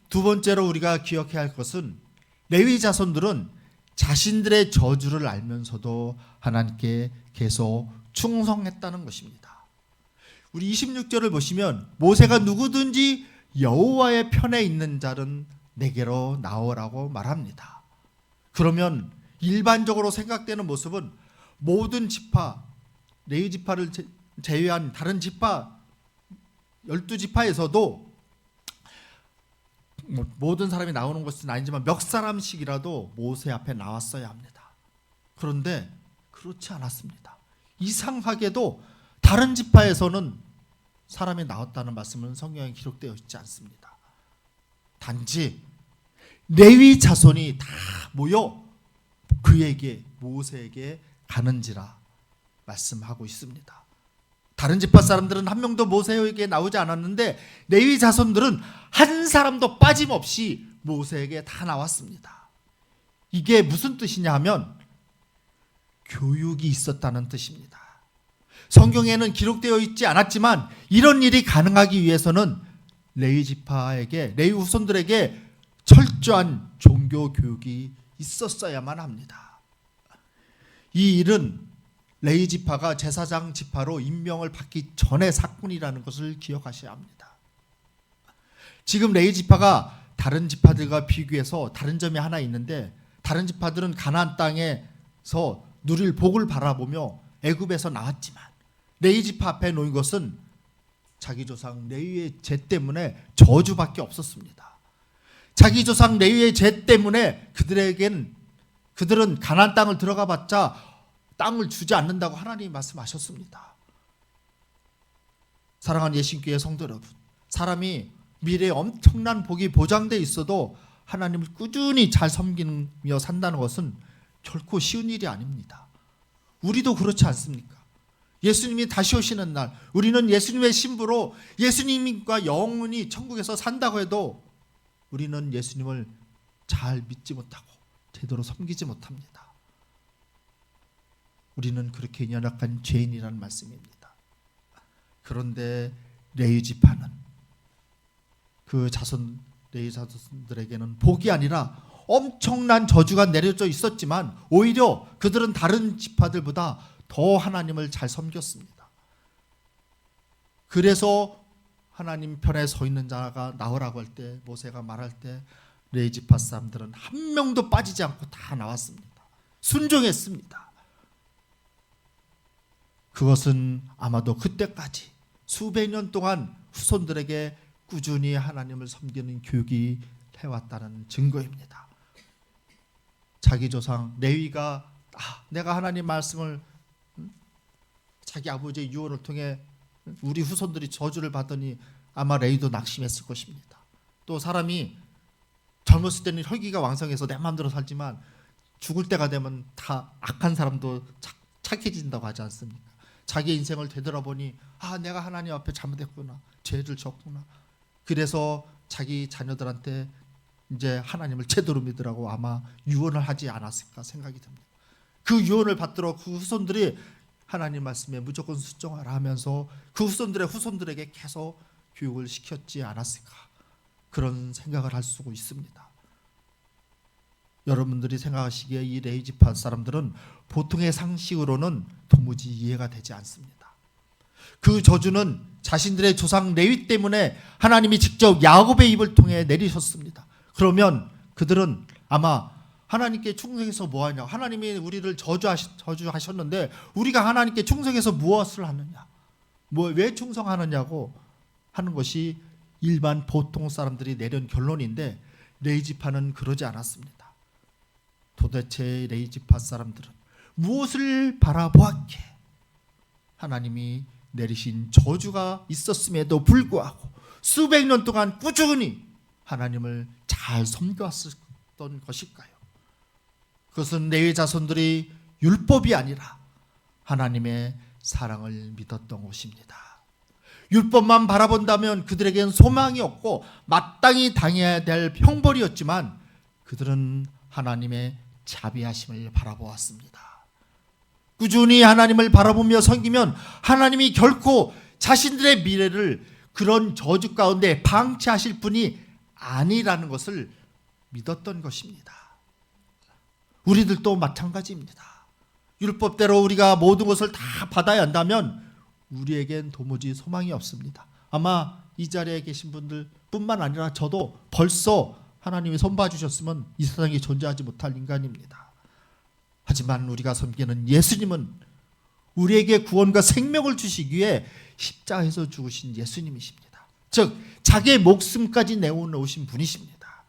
두 번째로 우리가 기억해야 할 것은 레위 자손들은 자신들의 저주를 알면서도 하나님께 계속 충성했다는 것입니다. 우리 26절을 보시면 모세가 누구든지 여호와의 편에 있는 자는 내게로 나오라고 말합니다. 그러면 일반적으로 생각되는 모습은 모든 지파, 레위 지파를 제외한 다른 지파 12지파에서도 모든 사람이 나오는 것은 아니지만 몇 사람씩이라도 모세 앞에 나왔어야 합니다. 그런데 그렇지 않았습니다. 이상하게도 다른 지파에서는 사람이 나왔다는 말씀은 성경에 기록되어 있지 않습니다. 단지 레위 자손이 다 모여 그에게 모세에게 가는지라 말씀하고 있습니다. 다른 지파 사람들은 한 명도 모세에게 나오지 않았는데 레위 자손들은 한 사람도 빠짐없이 모세에게 다 나왔습니다. 이게 무슨 뜻이냐 하면 교육이 있었다는 뜻입니다. 성경에는 기록되어 있지 않았지만 이런 일이 가능하기 위해서는 레위 지파에게, 레위 후손들에게 철저한 종교 교육이 있었어야만 합니다. 이 일은 레위 지파가 제사장 지파로 임명을 받기 전의 사건이라는 것을 기억하셔야 합니다. 지금 레위 지파가 다른 지파들과 비교해서 다른 점이 하나 있는데, 다른 지파들은 가나안 땅에서 누릴 복을 바라보며 애굽에서 나왔지만 레위 지파 앞에 놓인 것은 자기 조상 레위의 죄 때문에 저주밖에 없었습니다. 자기 조상 레위의 죄 때문에 그들은 가나안 땅을 들어가 봤자 땅을 주지 않는다고 하나님이 말씀하셨습니다. 사랑하는 예신교회 성도 여러분, 사람이 미래에 엄청난 복이 보장되어 있어도 하나님을 꾸준히 잘 섬기며 산다는 것은 결코 쉬운 일이 아닙니다. 우리도 그렇지 않습니까? 예수님이 다시 오시는 날 우리는 예수님의 신부로 예수님과 영원히 천국에서 산다고 해도 우리는 예수님을 잘 믿지 못하고 제대로 섬기지 못합니다. 우리는 그렇게 연약한 죄인이라는 말씀입니다. 그런데 레위 지파는 그 레위 자손들에게는 복이 아니라 엄청난 저주가 내려져 있었지만 오히려 그들은 다른 지파들보다 더 하나님을 잘 섬겼습니다. 그래서 하나님 편에 서 있는 자가 나오라고 할 때, 모세가 말할 때 레위 지파 사람들은 한 명도 빠지지 않고 다 나왔습니다. 순종했습니다. 그것은 아마도 그때까지 수백 년 동안 후손들에게 꾸준히 하나님을 섬기는 교육이 해왔다는 증거입니다. 자기 조상 레위가 내가 하나님 말씀을 자기 아버지의 유언을 통해 우리 후손들이 저주를 받으니 아마 레위도 낙심했을 것입니다. 또 사람이 젊었을 때는 혈기가 왕성해서 내 마음대로 살지만 죽을 때가 되면 다 악한 사람도 착해진다고 하지 않습니까? 자기 인생을 되돌아보니 내가 하나님 앞에 잘못했구나, 죄를 졌구나. 그래서 자기 자녀들한테 이제 하나님을 제대로 믿으라고 아마 유언을 하지 않았을까 생각이 듭니다. 그 유언을 받도록 그 후손들이 하나님 말씀에 무조건 순종하라 하면서 그 후손들의 후손들에게 계속 교육을 시켰지 않았을까, 그런 생각을 할 수 있습니다. 여러분들이 생각하시기에 이 레위지파 사람들은 보통의 상식으로는 도무지 이해가 되지 않습니다. 그 저주는 자신들의 조상 레위 때문에 하나님이 직접 야곱의 입을 통해 내리셨습니다. 그러면 그들은 아마 하나님께 충성해서 뭐하냐, 하나님이 우리를 저주하셨는데 우리가 하나님께 충성해서 무엇을 하느냐, 왜 충성하느냐고 하는 것이 일반 보통 사람들이 내린 결론인데, 레위지파는 그러지 않았습니다. 도대체 레위지파 사람들은 무엇을 바라보았기에 하나님이 내리신 저주가 있었음에도 불구하고 수백 년 동안 꾸준히 하나님을 잘 섬겨왔던 것일까요? 그것은 레위 자손들이 율법이 아니라 하나님의 사랑을 믿었던 것입니다. 율법만 바라본다면 그들에겐 소망이 없고 마땅히 당해야 될 형벌이었지만, 그들은 하나님의 자비하심을 바라보았습니다. 꾸준히 하나님을 바라보며 섬기면 하나님이 결코 자신들의 미래를 그런 저주 가운데 방치하실 분이 아니라는 것을 믿었던 것입니다. 우리들도 마찬가지입니다. 율법대로 우리가 모든 것을 다 받아야 한다면 우리에겐 도무지 소망이 없습니다. 아마 이 자리에 계신 분들 뿐만 아니라 저도 벌써 하나님이 손봐주셨으면 이 세상에 존재하지 못할 인간입니다. 하지만 우리가 섬기는 예수님은 우리에게 구원과 생명을 주시기 위해 십자가에서 죽으신 예수님이십니다. 즉 자기의 목숨까지 내어놓으신 분이십니다.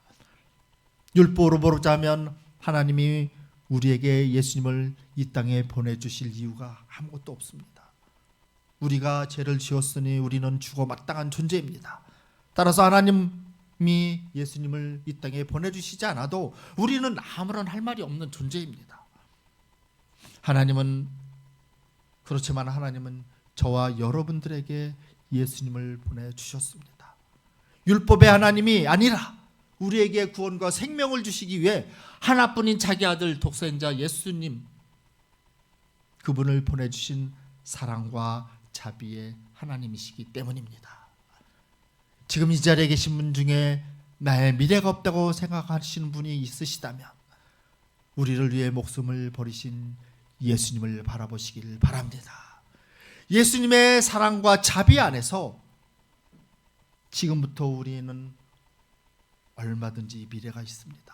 율법으로 보자면 하나님이 우리에게 예수님을 이 땅에 보내주실 이유가 아무것도 없습니다. 우리가 죄를 지었으니 우리는 죽어 마땅한 존재입니다. 따라서 하나님이 예수님을 이 땅에 보내주시지 않아도 우리는 아무런 할 말이 없는 존재입니다. 그렇지만 하나님은 저와 여러분들에게 예수님을 보내주셨습니다. 율법의 하나님이 아니라 우리에게 구원과 생명을 주시기 위해 하나뿐인 자기 아들 독생자 예수님, 그분을 보내주신 사랑과 자비의 하나님이시기 때문입니다. 지금 이 자리에 계신 분 중에 나의 미래가 없다고 생각하시는 분이 있으시다면 우리를 위해 목숨을 버리신 예수님을 바라보시길 바랍니다. 예수님의 사랑과 자비 안에서 지금부터 우리는 얼마든지 미래가 있습니다.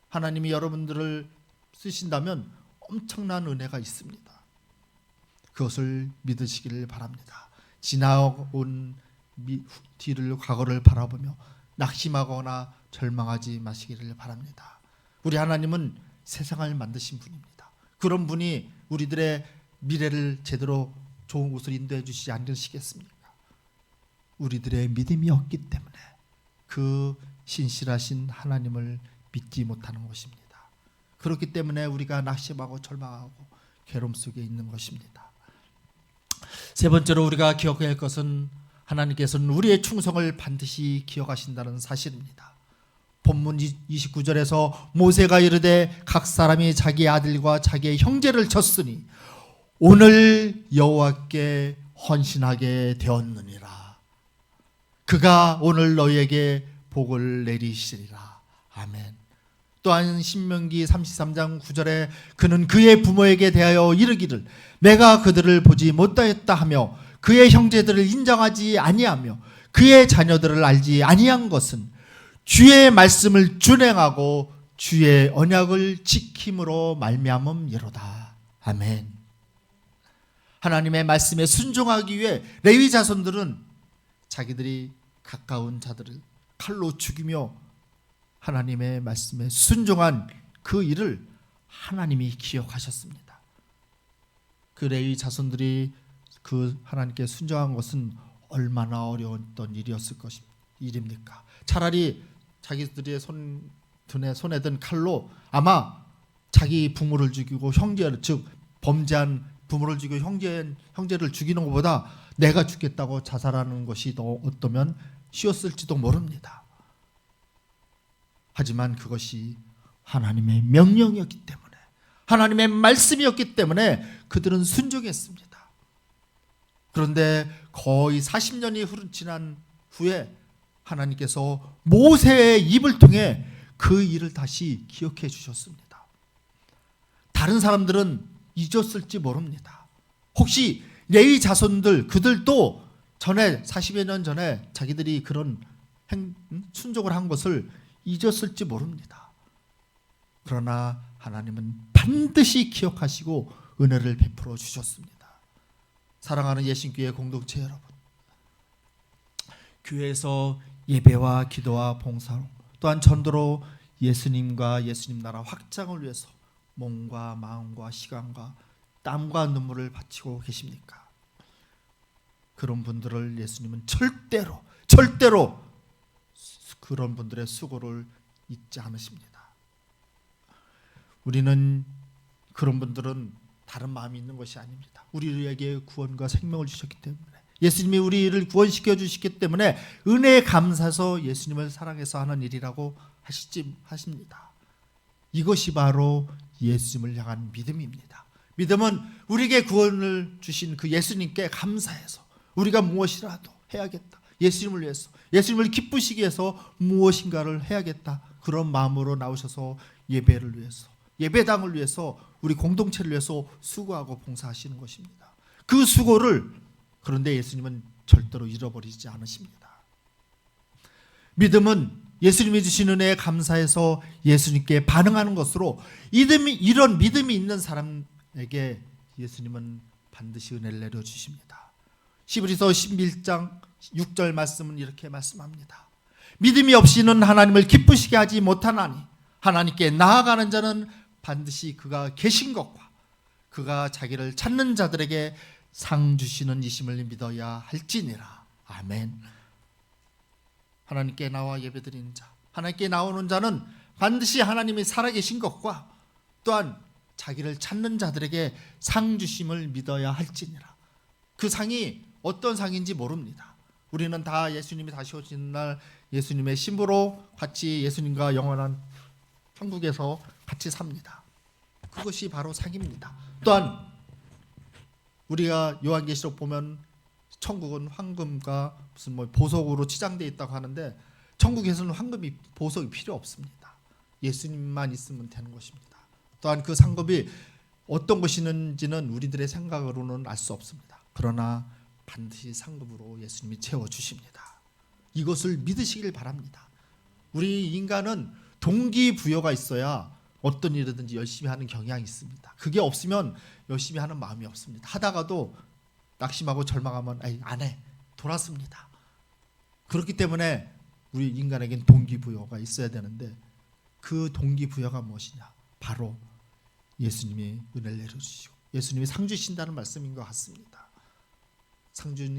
하나님이 여러분들을 쓰신다면 엄청난 은혜가 있습니다. 그것을 믿으시기를 바랍니다. 지나온 뒤를, 과거를 바라보며 낙심하거나 절망하지 마시기를 바랍니다. 우리 하나님은 세상을 만드신 분입니다. 그런 분이 우리들의 미래를 제대로 좋은 곳을 인도해 주시지 않으시겠습니까? 우리들의 믿음이 없기 때문에 그 신실하신 하나님을 믿지 못하는 것입니다. 그렇기 때문에 우리가 낙심하고 절망하고 괴로움 속에 있는 것입니다. 세 번째로 우리가 기억해야 할 것은 하나님께서는 우리의 충성을 반드시 기억하신다는 사실입니다. 본문 29절에서 모세가 이르되 각 사람이 자기 아들과 자기의 형제를 쳤으니 오늘 여호와께 헌신하게 되었느니라. 그가 오늘 너희에게 복을 내리시리라. 아멘. 또한 신명기 33장 9절에 그는 그의 부모에게 대하여 이르기를 내가 그들을 보지 못하였다 하며 그의 형제들을 인정하지 아니하며 그의 자녀들을 알지 아니한 것은 주의 말씀을 준행하고 주의 언약을 지킴으로 말미암음이로다. 아멘. 하나님의 말씀에 순종하기 위해 레위 자손들은 자기들이 가까운 자들을 칼로 죽이며 하나님의 말씀에 순종한 그 일을 하나님이 기억하셨습니다. 그 레위 자손들이 그 하나님께 순종한 것은 얼마나 어려웠던 일입니까? 차라리 자기들의 손에 든 칼로 아마 자기 부모를 죽이고 형제를, 즉 범죄한 부모를 죽이고 형제를 죽이는 것보다 내가 죽겠다고 자살하는 것이 더 어떠면 쉬웠을지도 모릅니다. 하지만 그것이 하나님의 명령이었기 때문에, 하나님의 말씀이었기 때문에 그들은 순종했습니다. 그런데 거의 40년이 지난 후에 하나님께서 모세의 입을 통해 그 일을 다시 기억해 주셨습니다. 다른 사람들은 잊었을지 모릅니다. 혹시 레위 자손들 그들도 전에 40여 년 전에 자기들이 그런 순종을 한 것을 잊었을지 모릅니다. 그러나 하나님은 반드시 기억하시고 은혜를 베풀어 주셨습니다. 사랑하는 예신교회 공동체 여러분, 교회에서 예배와 기도와 봉사로 또한 전도로 예수님과 예수님 나라 확장을 위해서 몸과 마음과 시간과 땀과 눈물을 바치고 계십니까? 그런 분들을 예수님은 절대로 그런 분들의 수고를 잊지 않으십니다. 우리는 그런 분들은 다른 마음이 있는 것이 아닙니다. 우리에게 구원과 생명을 주셨기 때문에, 예수님이 우리를 구원시켜 주셨기 때문에 은혜에 감사해서 예수님을 사랑해서 하는 일이라고 하십니다. 이것이 바로 예수님을 향한 믿음입니다. 믿음은 우리에게 구원을 주신 그 예수님께 감사해서 우리가 무엇이라도 해야겠다, 예수님을 위해서, 예수님을 기쁘시게 해서 무엇인가를 해야겠다, 그런 마음으로 나오셔서 예배를 위해서, 예배당을 위해서, 우리 공동체를 위해서 수고하고 봉사하시는 것입니다. 그 수고를 그런데 예수님은 절대로 잃어버리지 않으십니다. 믿음은 예수님이 주신 은혜에 감사해서 예수님께 반응하는 것으로, 이런 믿음이 있는 사람에게 예수님은 반드시 은혜를 내려주십니다. 히브리서 11장 6절 말씀은 이렇게 말씀합니다. 믿음이 없이는 하나님을 기쁘시게 하지 못하나니 하나님께 나아가는 자는 반드시 그가 계신 것과 그가 자기를 찾는 자들에게 상 주시는 이심을 믿어야 할지니라. 아멘. 하나님께 나와 예배드리는 자, 하나님께 나오는 자는 반드시 하나님이 살아계신 것과 또한 자기를 찾는 자들에게 상 주심을 믿어야 할지니라. 그 상이 어떤 상인지 모릅니다. 우리는 다 예수님이 다시 오시는 날 예수님의 신부로 같이 예수님과 영원한 천국에서 같이 삽니다. 그것이 바로 상입니다. 또한 우리가 요한계시록 보면 천국은 황금과 무슨 보석으로 치장되어 있다고 하는데, 천국에서는 황금이 보석이 필요 없습니다. 예수님만 있으면 되는 것입니다. 또한 그 상급이 어떤 것이는지는 우리들의 생각으로는 알 수 없습니다. 그러나 반드시 상급으로 예수님이 채워주십니다. 이것을 믿으시길 바랍니다. 우리 인간은 동기부여가 있어야 어떤 일이든지 열심히 하는 경향이 있습니다. 그게 없으면 열심히 하는 마음이 없습니다. 하다가도 낙심하고 절망하면 안 해, 돌았습니다. 그렇기 때문에 우리 인간에겐 동기부여가 있어야 되는데, 그 동기부여가 무엇이냐? 바로 예수님이 은혜를 내려주시고 예수님이 상 주신다는 말씀인 것 같습니다.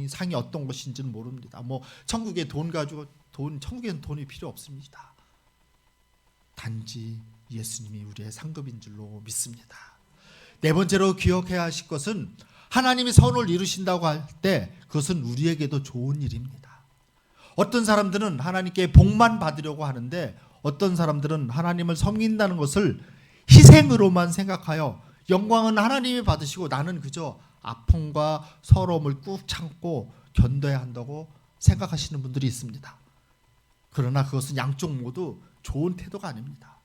상이 어떤 것인지는 모릅니다. 천국에 천국에는 돈이 필요 없습니다. 단지 예수님이 우리의 상급인 줄로 믿습니다. 네 번째로 기억해야 하실 것은, 하나님이 선을 이루신다고 할 때 그것은 우리에게도 좋은 일입니다. 어떤 사람들은 하나님께 복만 받으려고 하는데, 어떤 사람들은 하나님을 섬긴다는 것을 희생으로만 생각하여 영광은 하나님이 받으시고 나는 그저 아픔과 서러움을 꾹 참고 견뎌야 한다고 생각하시는 분들이 있습니다. 그러나 그것은 양쪽 모두 좋은 태도가 아닙니다.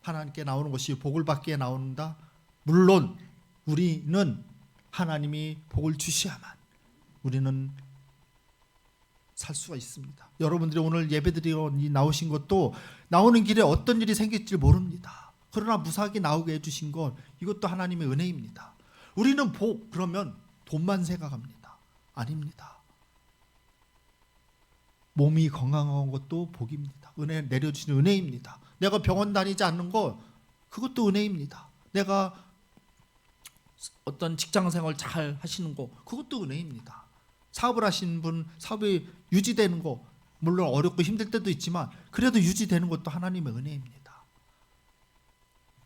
하나님께 나오는 것이 복을 받기에 나온다? 물론 우리는 하나님이 복을 주셔야만 우리는 살 수가 있습니다. 여러분들이 오늘 예배드리러 나오신 것도 나오는 길에 어떤 일이 생길지 모릅니다. 그러나 무사하게 나오게 해주신 것, 이것도 하나님의 은혜입니다. 우리는 복 그러면 돈만 생각합니다. 아닙니다. 몸이 건강한 것도 복입니다. 은혜 내려주시는 은혜입니다. 내가 병원 다니지 않는 것, 그것도 은혜입니다. 내가 어떤 직장생활 잘 하시는 거, 그것도 은혜입니다. 사업을 하시는 분 사업이 유지되는 거, 물론 어렵고 힘들 때도 있지만 그래도 유지되는 것도 하나님의 은혜입니다.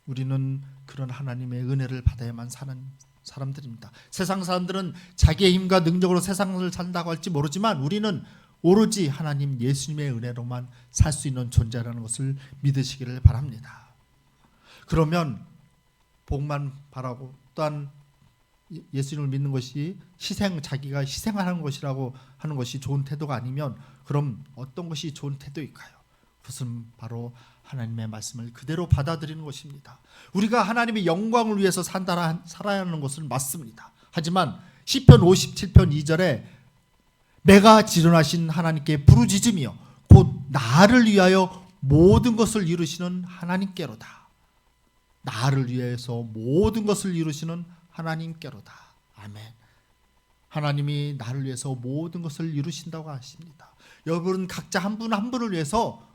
우리는 그런 하나님의 은혜를 받아야만 사는 사람들입니다. 세상 사람들은 자기의 힘과 능력으로 세상을 산다고 할지 모르지만 우리는 오로지 하나님 예수님의 은혜로만 살 수 있는 존재라는 것을 믿으시기를 바랍니다. 그러면 복만 바라고 또한 예수님을 믿는 것이 자기가 희생하는 것이라고 하는 것이 좋은 태도가 아니면, 그럼 어떤 것이 좋은 태도일까요? 그것은 바로 하나님의 말씀을 그대로 받아들이는 것입니다. 우리가 하나님의 영광을 위해서 살아야 하는 것은 맞습니다. 하지만 시편 57편 2절에 내가 지존하신 하나님께 부르짖으며 곧 나를 위하여 모든 것을 이루시는 하나님께로다. 나를 위해서 모든 것을 이루시는 하나님께로다. 아멘. 하나님이 나를 위해서 모든 것을 이루신다고 하십니다. 여러분 각자 한 분 한 분을 위해서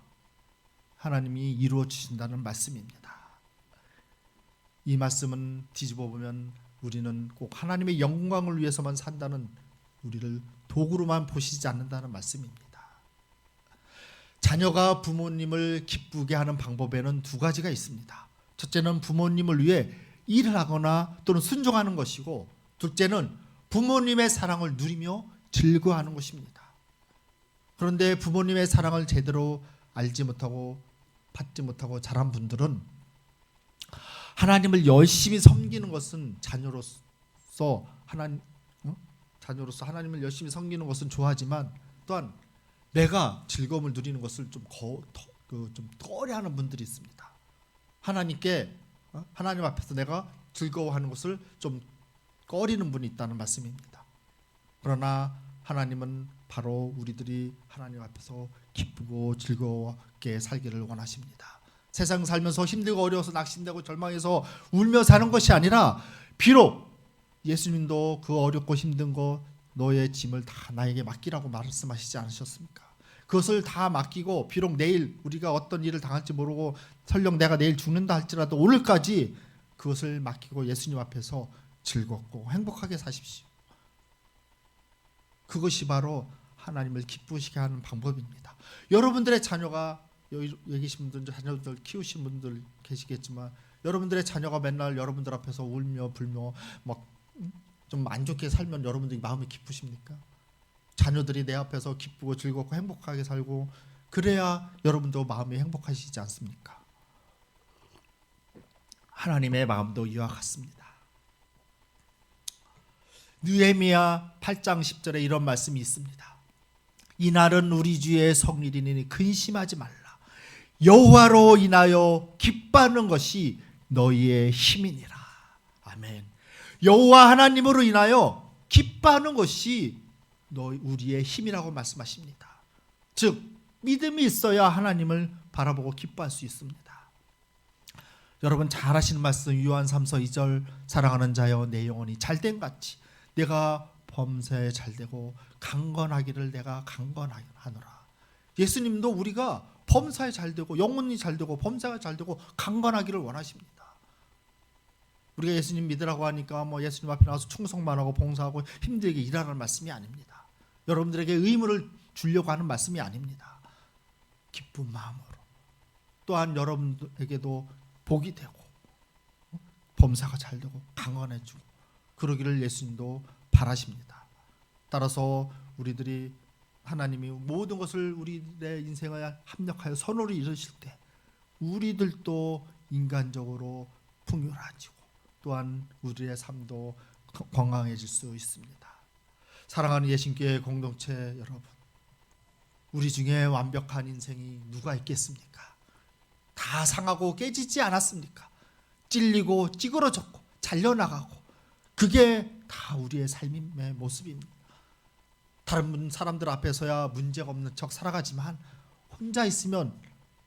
하나님이 이루어 주신다는 말씀입니다. 이 말씀은 뒤집어 보면 우리는 꼭 하나님의 영광을 위해서만 산다는 우리를 도구로만 보시지 않는다는 말씀입니다. 자녀가 부모님을 기쁘게 하는 방법에는 두 가지가 있습니다. 첫째는 부모님을 위해 일을 하거나 또는 순종하는 것이고, 둘째는 부모님의 사랑을 누리며 즐거워하는 것입니다. 그런데 부모님의 사랑을 제대로 알지 못하고 받지 못하고 자란 분들은 하나님을 열심히 섬기는 것은 자녀로서 하나님을 열심히 섬기는 것은 좋아하지만 또한 내가 즐거움을 누리는 것을 좀 꺼려하는 분들이 있습니다. 하나님 앞에서 내가 즐거워하는 것을 좀 꺼리는 분이 있다는 말씀입니다. 그러나 하나님은 바로 우리들이 하나님 앞에서 기쁘고 즐거웠게 살기를 원하십니다. 세상 살면서 힘들고 어려워서 낙심되고 절망해서 울며 사는 것이 아니라, 비록 예수님도 그 어렵고 힘든 거 너의 짐을 다 나에게 맡기라고 말씀하시지 않으셨습니까? 그것을 다 맡기고, 비록 내일 우리가 어떤 일을 당할지 모르고 설령 내가 내일 죽는다 할지라도 오늘까지 그것을 맡기고 예수님 앞에서 즐겁고 행복하게 사십시오. 그것이 바로 하나님을 기쁘시게 하는 방법입니다. 여러분들의 자녀가, 여기 계신 분들, 자녀들 키우신 분들 계시겠지만, 여러분들의 자녀가 맨날 여러분들 앞에서 울며 불며 막 좀 안 좋게 살면 여러분들이 마음이 기쁘십니까? 자녀들이 내 앞에서 기쁘고 즐겁고 행복하게 살고 그래야 여러분도 마음이 행복하시지 않습니까? 하나님의 마음도 이와 같습니다. 느헤미야 8장 10절에 이런 말씀이 있습니다. 이날은 우리 주의 성일이니 근심하지 말라. 여호와로 인하여 기뻐하는 것이 너희의 힘이니라. 아멘. 여호와 하나님으로 인하여 기뻐하는 것이 우리의 힘이라고 말씀하십니다. 즉 믿음이 있어야 하나님을 바라보고 기뻐할 수 있습니다. 여러분 잘 아시는 말씀, 요한 3서 2절, 사랑하는 자여 내 영혼이 잘된 같이 내가 범사에 잘되고 강건하기를 내가 강건하노라. 예수님도 우리가 범사에 잘되고 영혼이 잘되고 범사가 잘되고 강건하기를 원하십니다. 우리가 예수님 믿으라고 하니까 예수님 앞에 나와서 충성만 하고 봉사하고 힘들게 일하라는 말씀이 아닙니다. 여러분들에게 의무를 주려고 하는 말씀이 아닙니다. 기쁜 마음으로, 또한 여러분에게도 복이 되고 범사가 잘 되고 강건해지고 그러기를 예수님도 바라십니다. 따라서 우리들이 하나님이 모든 것을 우리의 인생에 합력하여 선호를 이루실 때 우리들도 인간적으로 풍요로워지고 또한 우리의 삶도 건강해질 수 있습니다. 사랑하는 예신교회 공동체 여러분, 우리 중에 완벽한 인생이 누가 있겠습니까? 다 상하고 깨지지 않았습니까? 찔리고 찌그러졌고 잘려나가고, 그게 다 우리의 삶의 모습입니다. 다른 사람들 앞에서야 문제가 없는 척 살아가지만 혼자 있으면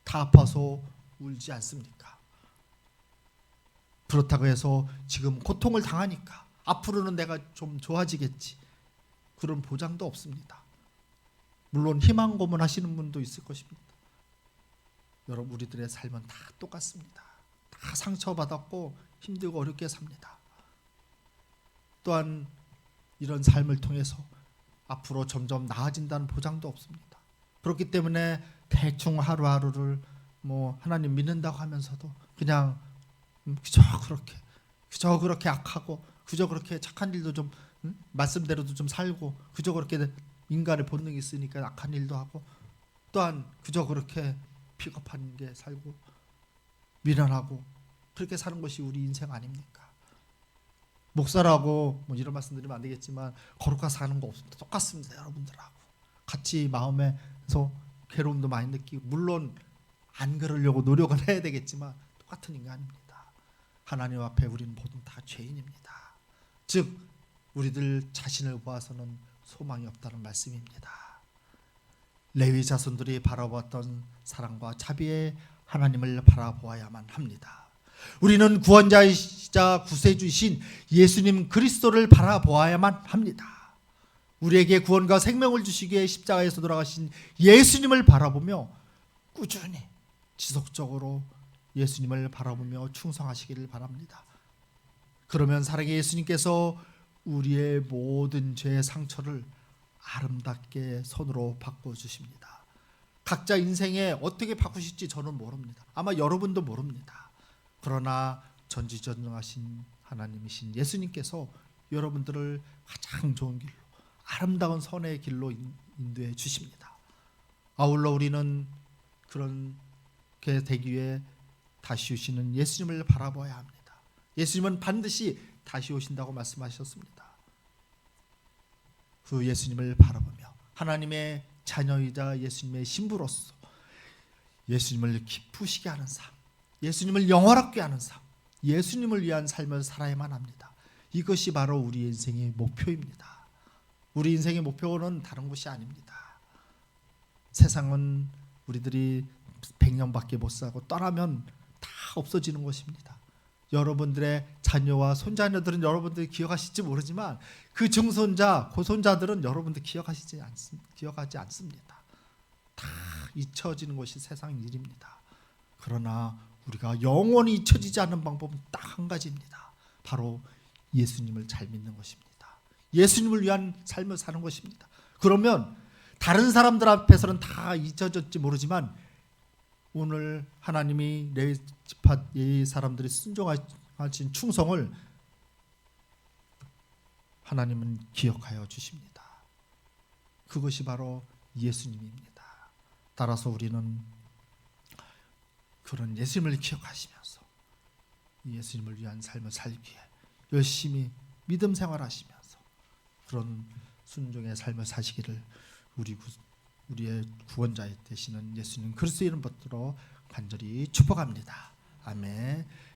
다 아파서 울지 않습니까? 그렇다고 해서 지금 고통을 당하니까 앞으로는 내가 좀 좋아지겠지, 그런 보장도 없습니다. 물론 희망 고문하시는 분도 있을 것입니다. 여러분 우리들의 삶은 다 똑같습니다. 다 상처받았고 힘들고 어렵게 삽니다. 또한 이런 삶을 통해서 앞으로 점점 나아진다는 보장도 없습니다. 그렇기 때문에 대충 하루하루를 하나님 믿는다고 하면서도 그냥 그저 그렇게 악하고 그저 그렇게 착한 일도 좀 말씀대로도 좀 살고, 그저 그렇게 인간의 본능이 있으니까 악한 일도 하고, 또한 그저 그렇게 비겁한 게 살고 미련하고 그렇게 사는 것이 우리 인생 아닙니까? 목사라고 이런 말씀 드리면 안 되겠지만 거룩하게 사는 거 없습니다. 똑같습니다. 여러분들하고 같이 마음에서 괴로움도 많이 느끼고, 물론 안 그러려고 노력은 해야 되겠지만 똑같은 인간입니다. 하나님 앞에 우리는 모두 다 죄인입니다. 즉 우리들 자신을 보아서는 소망이 없다는 말씀입니다. 레위 자손들이 바라보았던 사랑과 자비의 하나님을 바라보아야만 합니다. 우리는 구원자이시자 구세주이신 예수님 그리스도를 바라보아야만 합니다. 우리에게 구원과 생명을 주시기 위해 십자가에서 돌아가신 예수님을 바라보며 꾸준히 지속적으로 예수님을 바라보며 충성하시기를 바랍니다. 그러면 사랑의 예수님께서 우리의 모든 죄의 상처를 아름답게 손으로 바꿔주십니다. 각자 인생에 어떻게 바꾸실지 저는 모릅니다. 아마 여러분도 모릅니다. 그러나 전지전능하신 하나님이신 예수님께서 여러분들을 가장 좋은 길로, 아름다운 선의 길로 인도해 주십니다. 아울러 우리는 그렇게 되기 위해 다시 오시는 예수님을 바라봐야 합니다. 예수님은 반드시 다시 오신다고 말씀하셨습니다. 그 예수님을 바라보며 하나님의 자녀이자 예수님의 신부로서 예수님을 기쁘시게 하는 삶, 예수님을 영화롭게 하는 삶, 예수님을 위한 삶을 살아야만 합니다. 이것이 바로 우리 인생의 목표입니다. 우리 인생의 목표는 다른 것이 아닙니다. 세상은 우리들이 100년밖에 못 살고 떠나면 다 없어지는 것입니다. 여러분들의 자녀와 손자녀들은 여러분들이 기억하실지 모르지만 그 증손자, 고손자들은 여러분들 기억하지 않습니다. 다 잊혀지는 것이 세상 일입니다. 그러나 우리가 영원히 잊혀지지 않는 방법은 딱 한 가지입니다. 바로 예수님을 잘 믿는 것입니다. 예수님을 위한 삶을 사는 것입니다. 그러면 다른 사람들 앞에서는 다 잊혀졌지 모르지만 오늘 하나님이 레위 지파 이 사람들이 순종하신 충성을 하나님은 기억하여 주십니다. 그것이 바로 예수님입니다. 따라서 우리는 그런 예수님을 기억하시면서 예수님을 위한 삶을 살기 위해 열심히 믿음 생활하시면서 그런 순종의 삶을 사시기를 우리의 구원자 되시는 예수님 그리스도 이름 받들어 간절히 축복합니다. 아멘.